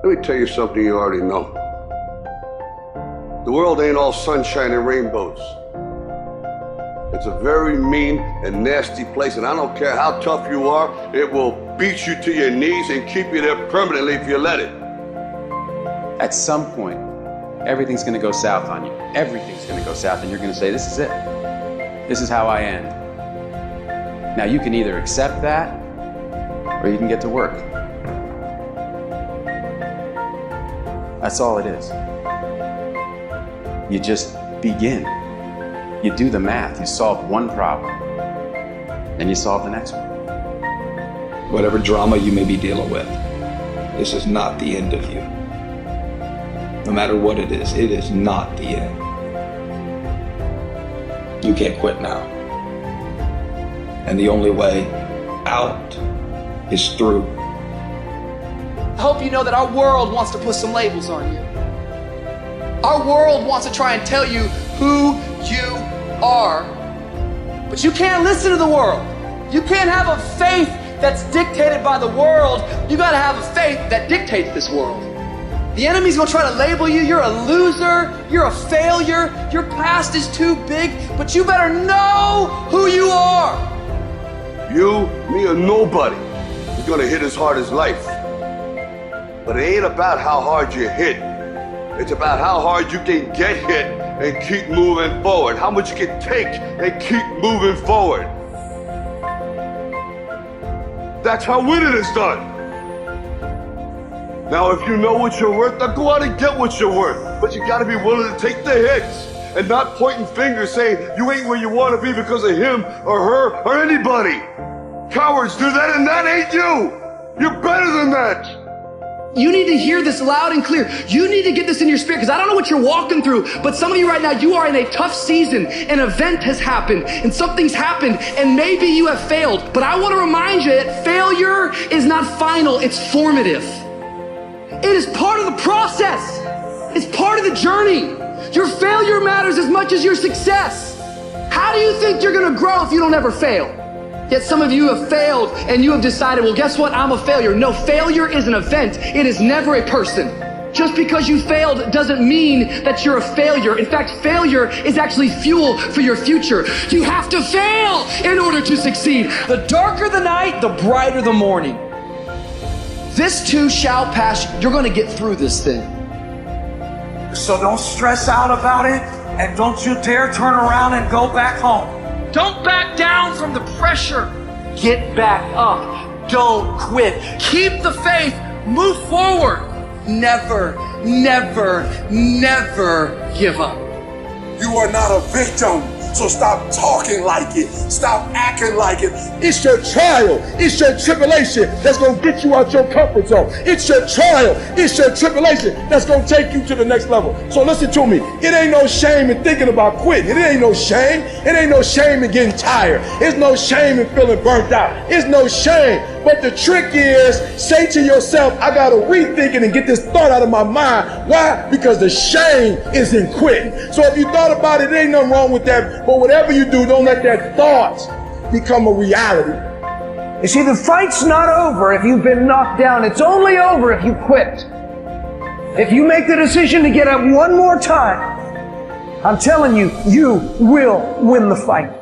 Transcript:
Let me tell you something you already know. The world ain't all sunshine and rainbows. It's a very mean and nasty place, and I don't care how tough you are, it will beat you to your knees and keep you there permanently if you let it. At some point, everything's gonna go south on you. Everything's gonna go south, and you're gonna say, this is it. This is how I end. Now you can either accept that, or you can get to work. That's all it is. You just begin. You do the math. You solve one problem, and you solve the next one. Whatever drama you may be dealing with, this is not the end of you. No matter what it is not the end. You can't quit now. And the only way out is through. I hope you know that our world wants to put some labels on you. Our world wants to try and tell you who you are. But you can't listen to the world. You can't have a faith that's dictated by the world. You gotta have a faith that dictates this world. The enemy's gonna try to label you. You're a loser, you're a failure, your past is too big, but you better know who you are. You, me, or nobody is gonna hit as hard as life. But it ain't about how hard you hit. It's about how hard you can get hit and keep moving forward. How much you can take and keep moving forward. That's how winning is done. Now, if you know what you're worth, now go out and get what you're worth. But you gotta be willing to take the hits and not pointing fingers saying you ain't where you wanna be because of him or her or anybody. Cowards do that, and that ain't you. You're better than that. You need to hear this loud and clear. You need to get this in your spirit, because I don't know what you're walking through, but some of you right now, you are in a tough season. An event has happened and something's happened, and maybe you have failed. But I want to remind you that failure is not final, it's formative. It is part of the process. It's part of the journey. Your failure matters as much as your success. How do you think you're gonna grow if you don't ever fail? Yet some of you have failed and you have decided, well, guess what? I'm a failure. No, failure is an event. It is never a person. Just because you failed doesn't mean that you're a failure. In fact, failure is actually fuel for your future. You have to fail in order to succeed. The darker the night, the brighter the morning. This too shall pass. You're going to get through this thing. So don't stress out about it, and don't you dare turn around and go back home. Don't back down from the pressure. Get back up. Don't quit. Keep the faith. Move forward. Never, never, never give up. You are not a victim, so stop talking like it. Stop acting like it. It's your trial. It's your tribulation that's going to get you out your comfort zone. It's your trial. It's your tribulation that's going to take you to the next level. So listen to me. It ain't no shame in thinking about quitting. It ain't no shame. It ain't no shame in getting tired. It's no shame in feeling burnt out. It's no shame. But the trick is, say to yourself, I got to rethink it and get this thought out of my mind. Why? Because the shame is in quitting. So if you thought about it, there ain't nothing wrong with that. But whatever you do, don't let that thought become a reality. You see, the fight's not over if you've been knocked down. It's only over if you quit. If you make the decision to get up one more time, I'm telling you, you will win the fight.